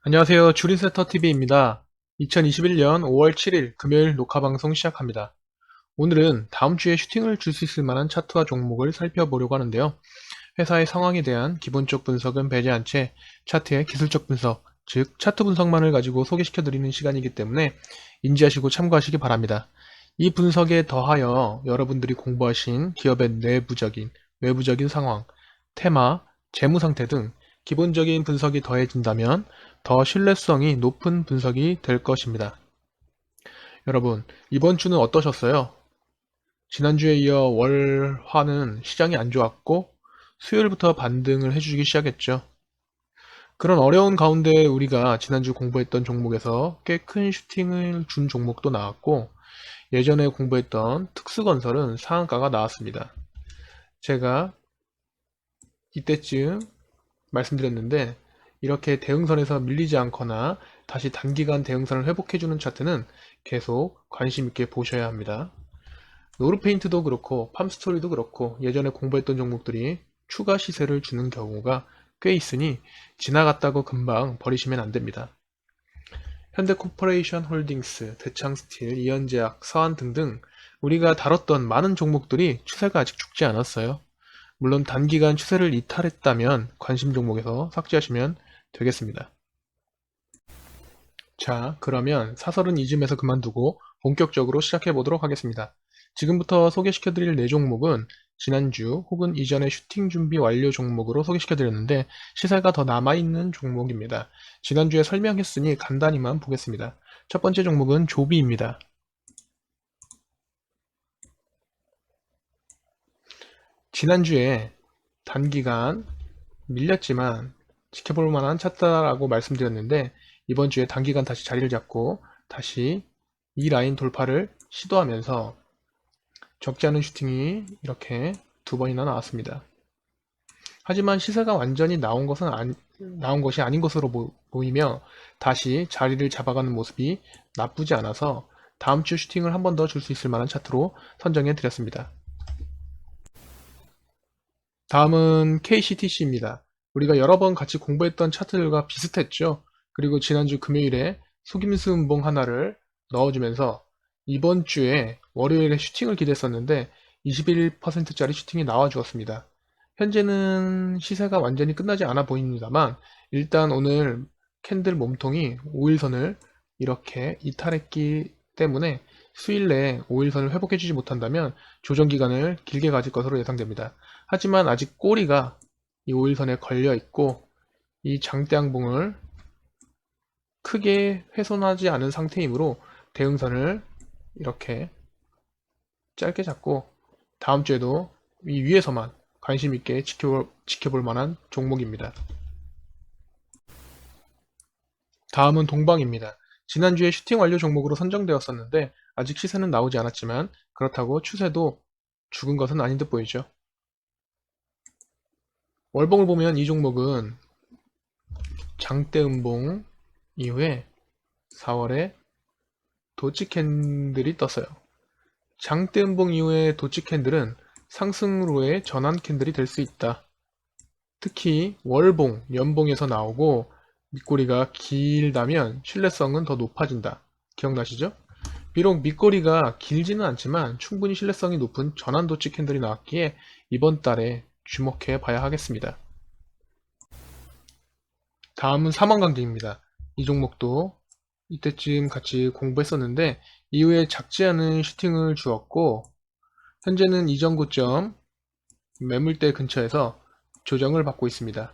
안녕하세요. 주린세터TV입니다. 2021년 5월 7일 금요일 녹화방송 시작합니다. 오늘은 다음 주에 슈팅을 줄 수 있을 만한 차트와 종목을 살펴보려고 하는데요. 회사의 상황에 대한 기본적 분석은 배제한 채 차트의 기술적 분석, 즉 차트 분석만을 가지고 소개시켜드리는 시간이기 때문에 인지하시고 참고하시기 바랍니다. 이 분석에 더하여 여러분들이 공부하신 기업의 내부적인, 외부적인 상황, 테마, 재무 상태 등 기본적인 분석이 더해진다면 더 신뢰성이 높은 분석이 될 것입니다. 여러분, 이번 주는 어떠셨어요? 지난주에 이어 월화는 시장이 안 좋았고 수요일부터 반등을 해주기 시작했죠. 그런 어려운 가운데 우리가 지난주 공부했던 종목에서 꽤 큰 슈팅을 준 종목도 나왔고 예전에 공부했던 특수건설은 상한가가 나왔습니다. 제가 이때쯤 말씀드렸는데 이렇게 대응선에서 밀리지 않거나 다시 단기간 대응선을 회복해주는 차트는 계속 관심 있게 보셔야 합니다. 노르페인트도 그렇고 팜스토리도 그렇고 예전에 공부했던 종목들이 추가 시세를 주는 경우가 꽤 있으니 지나갔다고 금방 버리시면 안 됩니다. 현대코퍼레이션 홀딩스, 대창스틸, 이현제약, 서한 등등 우리가 다뤘던 많은 종목들이 추세가 아직 죽지 않았어요. 물론 단기간 추세를 이탈했다면 관심 종목에서 삭제하시면 되겠습니다. 자, 그러면 사설은 이쯤에서 그만두고 본격적으로 시작해 보도록 하겠습니다. 지금부터 소개시켜 드릴 4종목은 지난주 혹은 이전에 슈팅 준비 완료 종목으로 소개시켜 드렸는데 시세가 더 남아있는 종목입니다. 지난주에 설명했으니 간단히만 보겠습니다. 첫 번째 종목은 조비입니다. 지난주에 단기간 밀렸지만 지켜볼 만한 차트라고 말씀드렸는데 이번 주에 단기간 다시 자리를 잡고 다시 이 라인 돌파를 시도하면서 적지 않은 슈팅이 이렇게 2번이나 나왔습니다. 하지만 시세가 완전히 나온 것이 아닌 것으로 보이며 다시 자리를 잡아가는 모습이 나쁘지 않아서 다음 주 슈팅을 한 번 더 줄 수 있을 만한 차트로 선정해 드렸습니다. 다음은 KCTC입니다. 우리가 여러 번 같이 공부했던 차트들과 비슷했죠. 그리고 지난주 금요일에 속임수 음봉 하나를 넣어주면서 이번 주에 월요일에 슈팅을 기대했었는데 21%짜리 슈팅이 나와 주었습니다. 현재는 시세가 완전히 끝나지 않아 보입니다만 일단 오늘 캔들 몸통이 5일선을 이렇게 이탈했기 때문에 수일 내에 5일선을 회복해주지 못한다면 조정기간을 길게 가질 것으로 예상됩니다. 하지만 아직 꼬리가 이 5일선에 걸려 있고 이 장대양봉을 크게 훼손하지 않은 상태이므로 대응선을 이렇게 짧게 잡고 다음 주에도 이 위에서만 관심 있게 지켜볼 만한 종목입니다. 다음은 동방입니다. 지난주에 슈팅 완료 종목으로 선정되었었는데 아직 시세는 나오지 않았지만 그렇다고 추세도 죽은 것은 아닌 듯 보이죠. 월봉을 보면 이 종목은 장대음봉 이후에 4월에 도치 캔들이 떴어요. 장대음봉 이후에 도치 캔들은 상승으로의 전환 캔들이 될 수 있다. 특히 월봉, 연봉에서 나오고 밑꼬리가 길다면 신뢰성은 더 높아진다. 기억나시죠? 비록 밑꼬리가 길지는 않지만 충분히 신뢰성이 높은 전환 도치 캔들이 나왔기에 이번 달에 주목해 봐야 하겠습니다. 다음은 삼원강제입니다. 이 종목도 이때쯤 같이 공부했었는데 이후에 작지 않은 슈팅을 주었고 현재는 이전 고점 매물대 근처에서 조정을 받고 있습니다.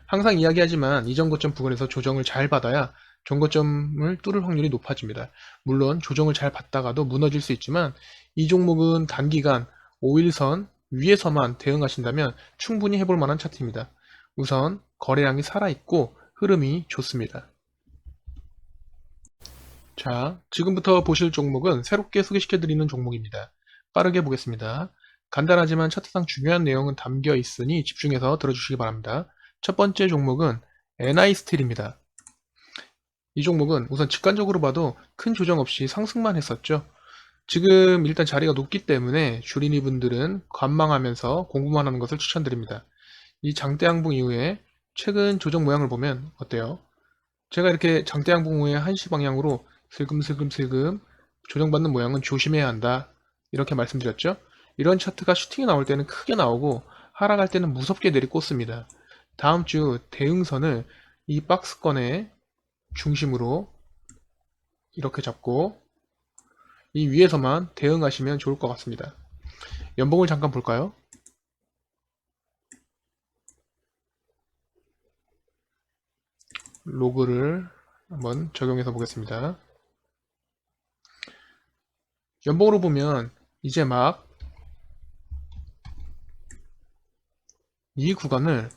항상 이야기하지만 이전 고점 부근에서 조정을 잘 받아야 전고점을 뚫을 확률이 높아집니다. 물론 조정을 잘 받다가도 무너질 수 있지만 이 종목은 단기간 5일선 위에서만 대응하신다면 충분히 해볼 만한 차트입니다. 우선 거래량이 살아있고 흐름이 좋습니다. 자, 지금부터 보실 종목은 새롭게 소개시켜드리는 종목입니다. 빠르게 보겠습니다. 간단하지만 차트상 중요한 내용은 담겨 있으니 집중해서 들어주시기 바랍니다. 첫 번째 종목은 NI스틸입니다. 이 종목은 우선 직관적으로 봐도 큰 조정 없이 상승만 했었죠. 지금 일단 자리가 높기 때문에 주린이 분들은 관망하면서 공부만 하는 것을 추천드립니다. 이 장대양봉 이후에 최근 조정 모양을 보면 어때요? 제가 이렇게 장대양봉 후에 한시 방향으로 슬금슬금슬금 조정받는 모양은 조심해야 한다. 이렇게 말씀드렸죠. 이런 차트가 슈팅이 나올 때는 크게 나오고 하락할 때는 무섭게 내리꽂습니다. 다음 주 대응선을 이 박스권의 중심으로 이렇게 잡고 이 위에서만 대응하시면 좋을 것 같습니다. 연봉을 잠깐 볼까요? 로그를 한번 적용해서 보겠습니다. 연봉으로 보면 이제 막 이 구간을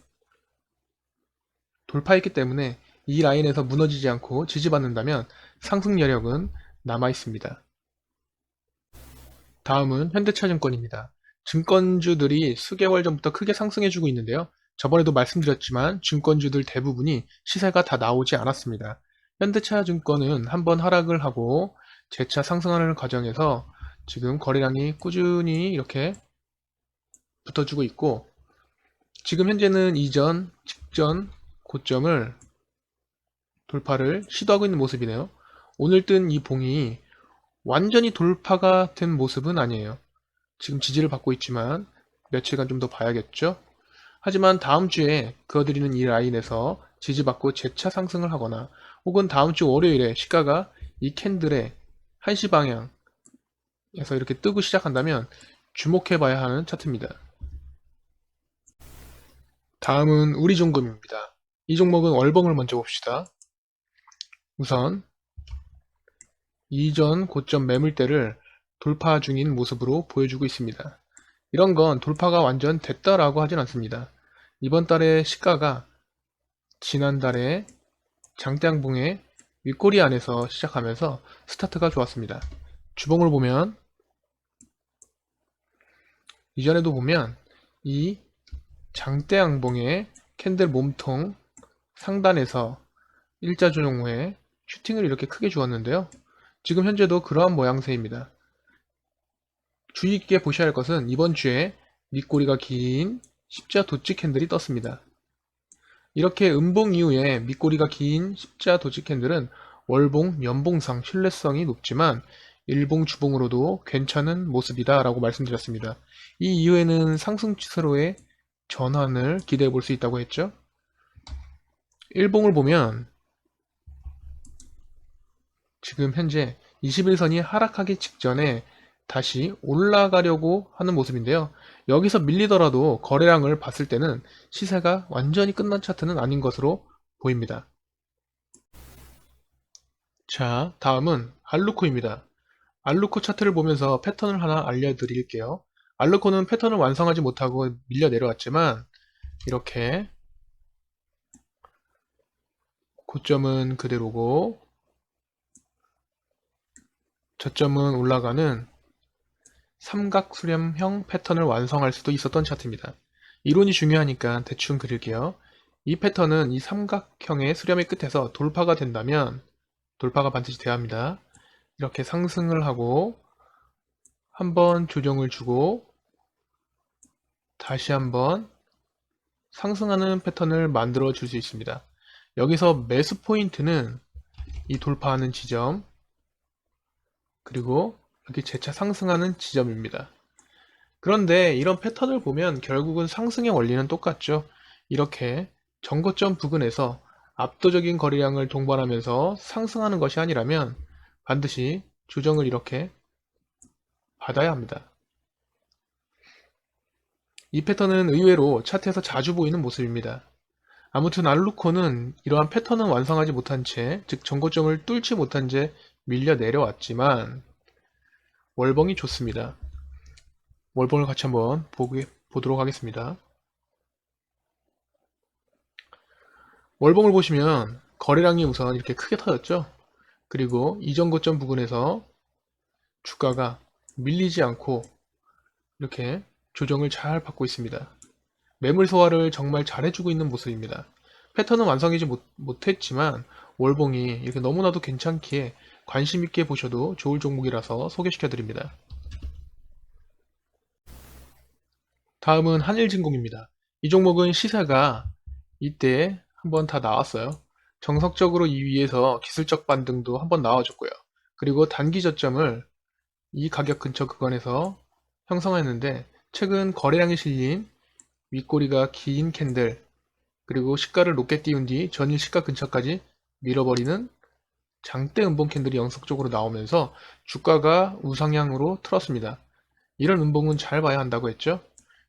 돌파했기 때문에 이 라인에서 무너지지 않고 지지받는다면 상승 여력은 남아 있습니다. 다음은 현대차증권입니다. 증권주들이 수개월 전부터 크게 상승해주고 있는데요. 저번에도 말씀드렸지만 증권주들 대부분이 시세가 다 나오지 않았습니다. 현대차증권은 한번 하락을 하고 재차 상승하는 과정에서 지금 거래량이 꾸준히 이렇게 붙어주고 있고, 지금 현재는 이전, 직전 고점을 돌파를 시도하고 있는 모습이네요. 오늘 뜬 이 봉이 완전히 돌파가 된 모습은 아니에요. 지금 지지를 받고 있지만 며칠간 좀 더 봐야겠죠. 하지만 다음 주에 그어드리는 이 라인에서 지지받고 재차 상승을 하거나 혹은 다음 주 월요일에 시가가 이 캔들의 한시 방향에서 이렇게 뜨고 시작한다면 주목해 봐야 하는 차트입니다. 다음은 우리종금입니다. 이 종목은 월봉을 먼저 봅시다. 우선 이전 고점 매물대를 돌파 중인 모습으로 보여주고 있습니다. 이런 건 돌파가 완전 됐다라고 하진 않습니다. 이번 달에 시가가 지난달에 장대양봉의 윗꼬리 안에서 시작하면서 스타트가 좋았습니다. 주봉을 보면 이전에도 보면 이 장대양봉의 캔들 몸통 상단에서 일자 조정 후에 슈팅을 이렇게 크게 주었는데요. 지금 현재도 그러한 모양새입니다. 주의 깊게 보셔야 할 것은 이번 주에 밑꼬리가 긴 십자 도치 캔들이 떴습니다. 이렇게 음봉 이후에 밑꼬리가 긴 십자 도치 캔들은 월봉, 연봉상 신뢰성이 높지만 일봉, 주봉으로도 괜찮은 모습이다 라고 말씀드렸습니다. 이 이후에는 상승 추세로의 전환을 기대해 볼 수 있다고 했죠. 일봉을 보면 지금 현재 21선이 하락하기 직전에 다시 올라가려고 하는 모습인데요. 여기서 밀리더라도 거래량을 봤을 때는 시세가 완전히 끝난 차트는 아닌 것으로 보입니다. 자, 다음은 알루코입니다. 알루코 차트를 보면서 패턴을 하나 알려드릴게요. 알루코는 패턴을 완성하지 못하고 밀려 내려왔지만 이렇게 고점은 그대로고 저점은 올라가는 삼각수렴형 패턴을 완성할 수도 있었던 차트입니다. 이론이 중요하니까 대충 그릴게요. 이 패턴은 이 삼각형의 수렴의 끝에서 돌파가 된다면, 돌파가 반드시 돼야 합니다. 이렇게 상승을 하고 한번 조정을 주고 다시 한번 상승하는 패턴을 만들어 줄 수 있습니다. 여기서 매수 포인트는 이 돌파하는 지점, 그리고 여기 재차 상승하는 지점입니다. 그런데 이런 패턴을 보면 결국은 상승의 원리는 똑같죠. 이렇게 전고점 부근에서 압도적인 거래량을 동반하면서 상승하는 것이 아니라면 반드시 조정을 이렇게 받아야 합니다. 이 패턴은 의외로 차트에서 자주 보이는 모습입니다. 아무튼 알루코는 이러한 패턴은 완성하지 못한 채, 즉 전고점을 뚫지 못한 채 밀려 내려왔지만 월봉이 좋습니다. 월봉을 같이 한번 보도록 하겠습니다. 월봉을 보시면 거래량이 우선 이렇게 크게 터졌죠. 그리고 이전 고점 부근에서 주가가 밀리지 않고 이렇게 조정을 잘 받고 있습니다. 매물 소화를 정말 잘해주고 있는 모습입니다. 패턴은 완성하지 못했지만 월봉이 이렇게 너무나도 괜찮기에 관심 있게 보셔도 좋을 종목이라서 소개시켜 드립니다. 다음은 한일진공입니다. 이 종목은 시세가 이때 한번 다 나왔어요. 정석적으로 이 위에서 기술적 반등도 한번 나와줬고요. 그리고 단기 저점을 이 가격 근처 구간에서 형성했는데 최근 거래량이 실린 윗꼬리가 긴 캔들 그리고 시가를 높게 띄운 뒤 전일 시가 근처까지 밀어버리는 장대 음봉 캔들이 연속적으로 나오면서 주가가 우상향으로 틀었습니다. 이런 음봉은 잘 봐야 한다고 했죠.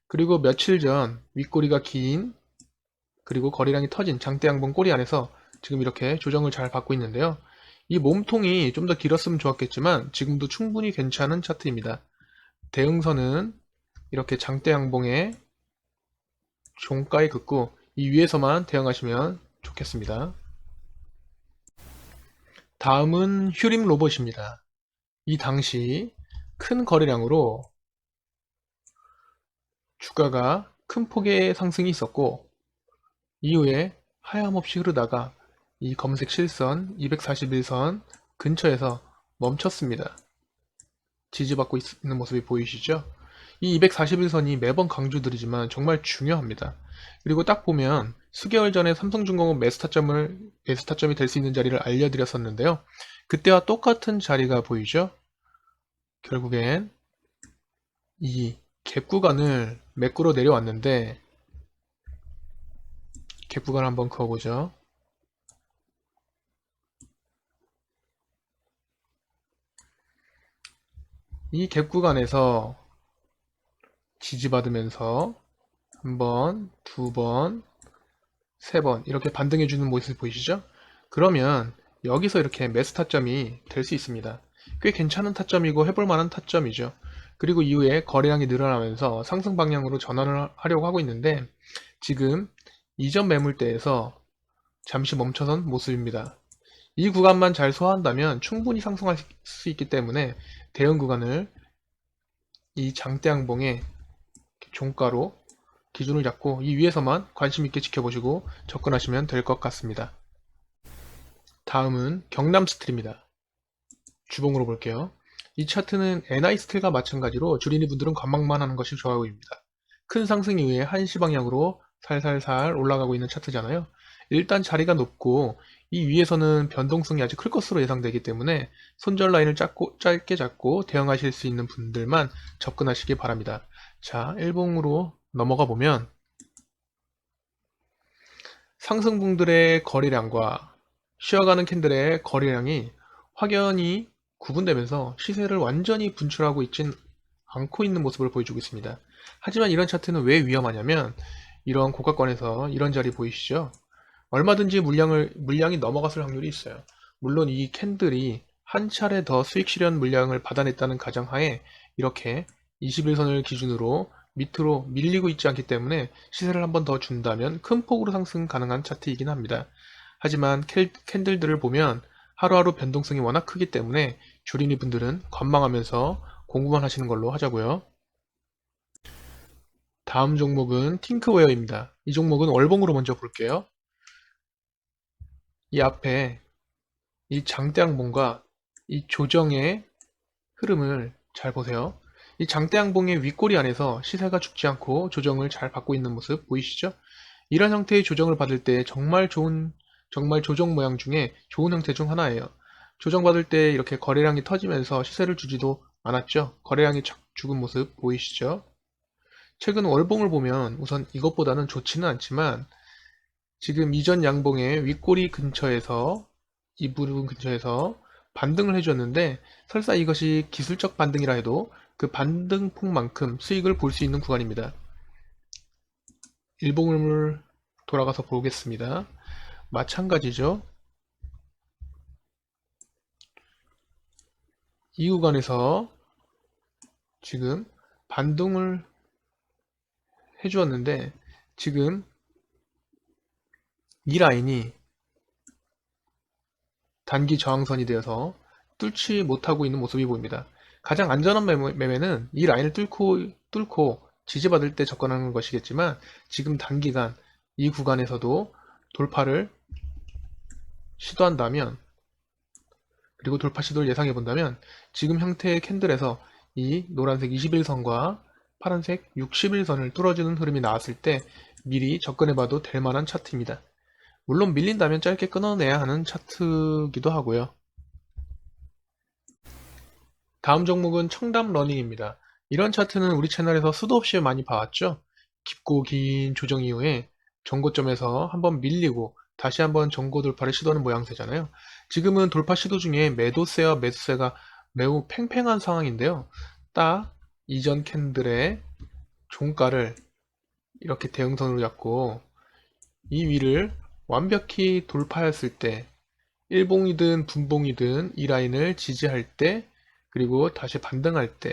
그리고 며칠 전 윗꼬리가 긴 그리고 거래량이 터진 장대 양봉 꼬리 안에서 지금 이렇게 조정을 잘 받고 있는데요. 이 몸통이 좀 더 길었으면 좋았겠지만 지금도 충분히 괜찮은 차트입니다. 대응선은 이렇게 장대 양봉의 종가에 긋고 이 위에서만 대응하시면 좋겠습니다. 다음은 휴림 로봇입니다. 이 당시 큰 거래량으로 주가가 큰 폭의 상승이 있었고 이후에 하염없이 흐르다가 이 검은색 실선 241선 근처에서 멈췄습니다. 지지받고 있는 모습이 보이시죠? 이 241선이 매번 강조드리지만 정말 중요합니다. 그리고 딱 보면 수개월 전에 삼성중공업 매수타점이 될 수 있는 자리를 알려드렸었는데요. 그때와 똑같은 자리가 보이죠? 결국엔 이 갭 구간을 매꾸러 내려왔는데 갭 구간 한번 그어보죠. 이 갭 구간에서 지지받으면서 한 번, 두 번, 세 번 이렇게 반등해주는 모습 보이시죠? 그러면 여기서 이렇게 매수 타점이 될 수 있습니다. 꽤 괜찮은 타점이고 해볼 만한 타점이죠. 그리고 이후에 거래량이 늘어나면서 상승 방향으로 전환을 하려고 하고 있는데 지금 이전 매물대에서 잠시 멈춰선 모습입니다. 이 구간만 잘 소화한다면 충분히 상승할 수 있기 때문에 대응 구간을 이 장대양봉의 종가로 기준을 잡고 이 위에서만 관심 있게 지켜보시고 접근하시면 될 것 같습니다. 다음은 경남스틸입니다. 주봉으로 볼게요. 이 차트는 NI스틸과 마찬가지로 주린이 분들은 관망만 하는 것이 좋아 보입니다. 큰 상승 이후에 한시 방향으로 살살살 올라가고 있는 차트잖아요. 일단 자리가 높고 이 위에서는 변동성이 아주 클 것으로 예상되기 때문에 손절 라인을 짧게 잡고 대응하실 수 있는 분들만 접근하시기 바랍니다. 자, 일봉으로 넘어가 보면 상승분들의 거래량과 쉬어가는 캔들의 거래량이 확연히 구분되면서 시세를 완전히 분출하고 있진 않고 있는 모습을 보여주고 있습니다. 하지만 이런 차트는 왜 위험하냐면 이런 고가권에서 이런 자리 보이시죠? 얼마든지 물량이 넘어갔을 확률이 있어요. 물론 이 캔들이 한 차례 더 수익 실현 물량을 받아냈다는 가정하에 이렇게 21선을 기준으로 밑으로 밀리고 있지 않기 때문에 시세를 한 번 더 준다면 큰 폭으로 상승 가능한 차트이긴 합니다. 하지만 캔들들을 보면 하루하루 변동성이 워낙 크기 때문에 주린이 분들은 관망하면서 공부만 하시는 걸로 하자고요. 다음 종목은 팅크웨어입니다. 이 종목은 월봉으로 먼저 볼게요. 이 앞에 이 장대양봉과 이 조정의 흐름을 잘 보세요. 이 장대양봉의 윗꼬리 안에서 시세가 죽지 않고 조정을 잘 받고 있는 모습 보이시죠? 이런 형태의 조정을 받을 때 정말 조정 모양 중에 좋은 형태 중 하나예요. 조정받을 때 이렇게 거래량이 터지면서 시세를 주지도 않았죠. 거래량이 죽은 모습 보이시죠? 최근 월봉을 보면 우선 이것보다는 좋지는 않지만 지금 이전 양봉의 윗꼬리 근처에서 이 부분 근처에서 반등을 해줬는데 설사 이것이 기술적 반등이라 해도 그 반등폭만큼 수익을 볼 수 있는 구간입니다. 일봉을 돌아가서 보겠습니다. 마찬가지죠. 이 구간에서 지금 반등을 해주었는데 지금 이 라인이 단기 저항선이 되어서 뚫지 못하고 있는 모습이 보입니다. 가장 안전한 매매는 이 라인을 뚫고 지지받을 때 접근하는 것이겠지만 지금 단기간 이 구간에서도 돌파를 시도한다면 그리고 돌파 시도를 예상해 본다면 지금 형태의 캔들에서 이 노란색 21선과 파란색 61선을 뚫어주는 흐름이 나왔을 때 미리 접근해 봐도 될 만한 차트입니다. 물론 밀린다면 짧게 끊어내야 하는 차트기도 하고요. 다음 종목은 청담 러닝입니다. 이런 차트는 우리 채널에서 수도 없이 많이 봐왔죠? 깊고 긴 조정 이후에 정고점에서 한번 밀리고 다시 한번 정고 돌파를 시도하는 모양새잖아요. 지금은 돌파 시도 중에 매도세와 매수세가 매우 팽팽한 상황인데요. 딱 이전 캔들의 종가를 이렇게 대응선으로 잡고 이 위를 완벽히 돌파했을 때 일봉이든 분봉이든 이 라인을 지지할 때 그리고 다시 반등할 때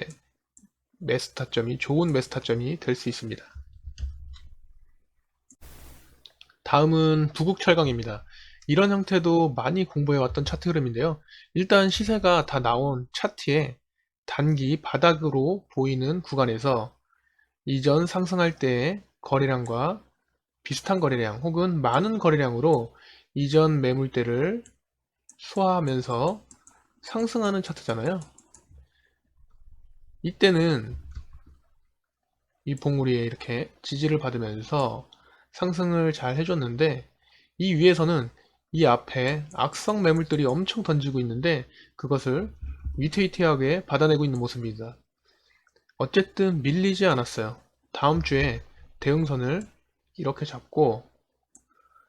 매수타점이 좋은 매수타점이 될 수 있습니다. 다음은 부국철강입니다. 이런 형태도 많이 공부해왔던 차트 흐름인데요. 일단 시세가 다 나온 차트에 단기 바닥으로 보이는 구간에서 이전 상승할 때의 거래량과 비슷한 거래량 혹은 많은 거래량으로 이전 매물대를 소화하면서 상승하는 차트잖아요. 이때는 이 봉우리에 이렇게 지지를 받으면서 상승을 잘 해줬는데 이 위에서는 이 앞에 악성 매물들이 엄청 던지고 있는데 그것을 위태위태하게 받아내고 있는 모습입니다. 어쨌든 밀리지 않았어요. 다음 주에 대응선을 이렇게 잡고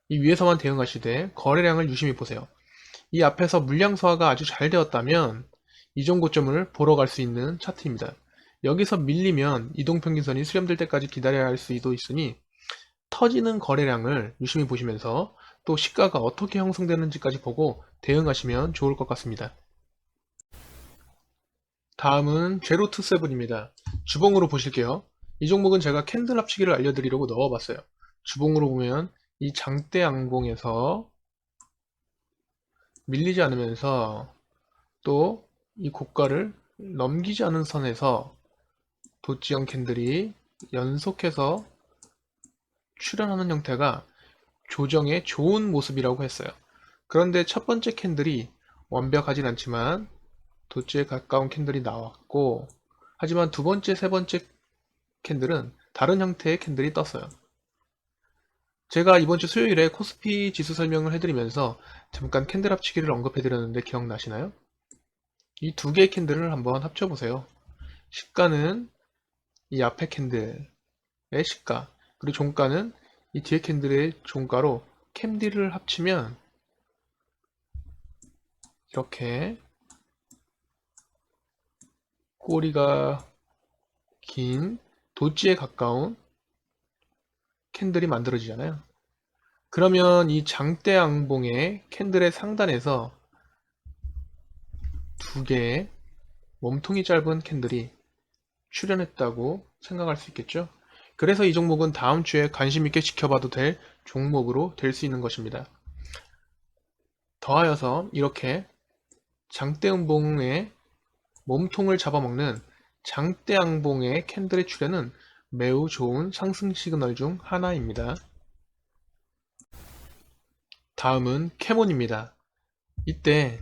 이 위에서만 대응하시되 거래량을 유심히 보세요. 이 앞에서 물량 소화가 아주 잘 되었다면 이전 고점을 보러 갈 수 있는 차트입니다. 여기서 밀리면 이동평균선이 수렴될 때까지 기다려야 할 수도 있으니 터지는 거래량을 유심히 보시면서 또 시가가 어떻게 형성되는지까지 보고 대응하시면 좋을 것 같습니다. 다음은 제로투세븐입니다. 주봉으로 보실게요. 이 종목은 제가 캔들 합치기를 알려드리려고 넣어봤어요. 주봉으로 보면 이 장대 양봉에서 밀리지 않으면서 또 이 고가를 넘기지 않은 선에서 도지형 캔들이 연속해서 출현하는 형태가 조정의 좋은 모습이라고 했어요. 그런데 첫 번째 캔들이 완벽하진 않지만 도지에 가까운 캔들이 나왔고 하지만 두 번째, 세 번째 캔들은 다른 형태의 캔들이 떴어요. 제가 이번 주 수요일에 코스피 지수 설명을 해드리면서 잠깐 캔들 합치기를 언급해드렸는데 기억나시나요? 이 두 개의 캔들을 한번 합쳐보세요. 시가는 이 앞에 캔들의 시가 그리고 종가는 이 뒤에 캔들의 종가로 캔디를 합치면 이렇게 꼬리가 긴 도지에 가까운 캔들이 만들어지잖아요. 그러면 이 장대양봉의 캔들의 상단에서 두 개의 몸통이 짧은 캔들이 출현했다고 생각할 수 있겠죠. 그래서 이 종목은 다음 주에 관심 있게 지켜봐도 될 종목으로 될 수 있는 것입니다. 더하여서 이렇게 장대음봉의 몸통을 잡아먹는 장대양봉의 캔들의 출현은 매우 좋은 상승 시그널 중 하나입니다. 다음은 캐몬입니다. 이때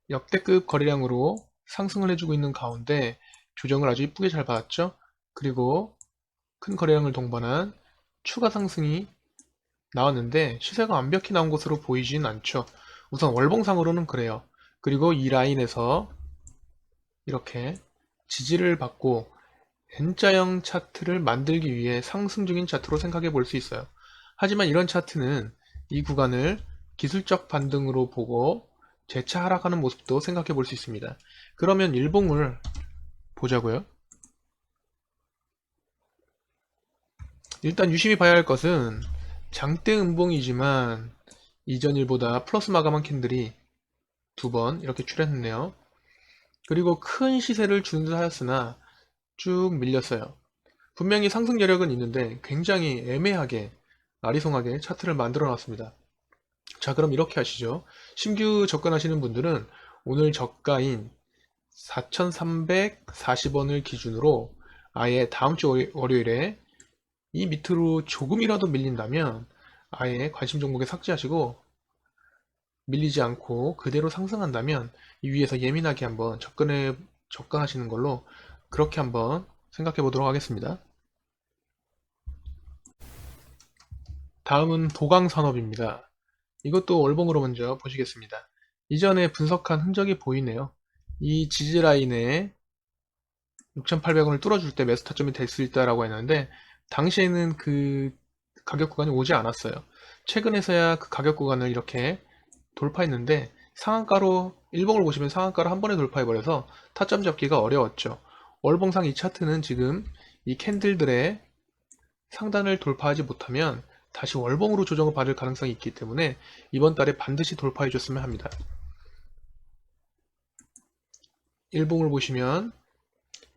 역대급 거래량으로 상승을 해주고 있는 가운데 조정을 아주 이쁘게 잘 받았죠. 그리고 큰 거래량을 동반한 추가 상승이 나왔는데 시세가 완벽히 나온 것으로 보이진 않죠. 우선 월봉상으로는 그래요. 그리고 이 라인에서 이렇게 지지를 받고 N자형 차트를 만들기 위해 상승 중인 차트로 생각해 볼 수 있어요. 하지만 이런 차트는 이 구간을 기술적 반등으로 보고 재차 하락하는 모습도 생각해 볼 수 있습니다. 그러면 일봉을 보자고요. 일단 유심히 봐야 할 것은 장대 음봉이지만 이전 일보다 플러스 마감한 캔들이 두 번 이렇게 출현했네요. 그리고 큰 시세를 준수하였으나 쭉 밀렸어요. 분명히 상승 여력은 있는데 굉장히 애매하게 아리송하게 차트를 만들어 놨습니다. 자, 그럼 이렇게 하시죠. 신규 접근하시는 분들은 오늘 저가인 4,340원을 기준으로 아예 다음 주 월요일에 이 밑으로 조금이라도 밀린다면 아예 관심 종목에 삭제하시고 밀리지 않고 그대로 상승한다면 이 위에서 예민하게 한번 접근하시는 걸로 그렇게 한번 생각해 보도록 하겠습니다. 다음은 도강산업입니다. 이것도 월봉으로 먼저 보시겠습니다. 이전에 분석한 흔적이 보이네요. 이 지지라인에 6,800원을 뚫어줄 때 매수 타점이 될 수 있다라고 했는데 당시에는 그 가격 구간이 오지 않았어요. 최근에서야 그 가격 구간을 이렇게 돌파했는데 상한가로 일봉을 보시면 상한가로 한 번에 돌파해버려서 타점 잡기가 어려웠죠. 월봉상 이 차트는 지금 이 캔들들의 상단을 돌파하지 못하면 다시 월봉으로 조정을 받을 가능성이 있기 때문에 이번 달에 반드시 돌파해 줬으면 합니다. 일봉을 보시면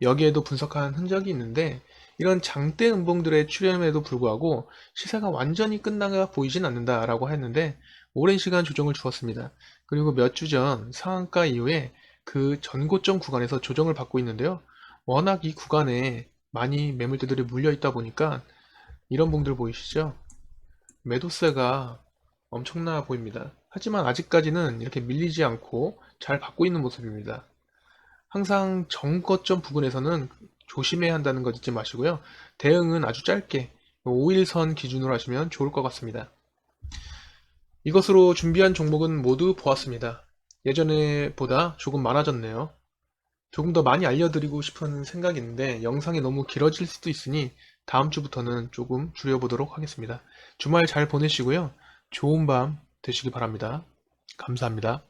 여기에도 분석한 흔적이 있는데 이런 장대 음봉들의 출현에도 불구하고 시세가 완전히 끝나가 보이진 않는다라고 했는데 오랜 시간 조정을 주었습니다. 그리고 몇 주 전 상한가 이후에 그 전고점 구간에서 조정을 받고 있는데요. 워낙 이 구간에 많이 매물대들이 물려 있다 보니까 이런 봉들 보이시죠? 매도세가 엄청나 보입니다. 하지만 아직까지는 이렇게 밀리지 않고 잘 받고 있는 모습입니다. 항상 정거점 부근에서는 조심해야 한다는 것 잊지 마시고요. 대응은 아주 짧게 5일선 기준으로 하시면 좋을 것 같습니다. 이것으로 준비한 종목은 모두 보았습니다. 예전에 보다 조금 많아졌네요. 조금 더 많이 알려드리고 싶은 생각이 있는데 영상이 너무 길어질 수도 있으니 다음 주부터는 조금 줄여보도록 하겠습니다. 주말 잘 보내시고요. 좋은 밤 되시기 바랍니다. 감사합니다.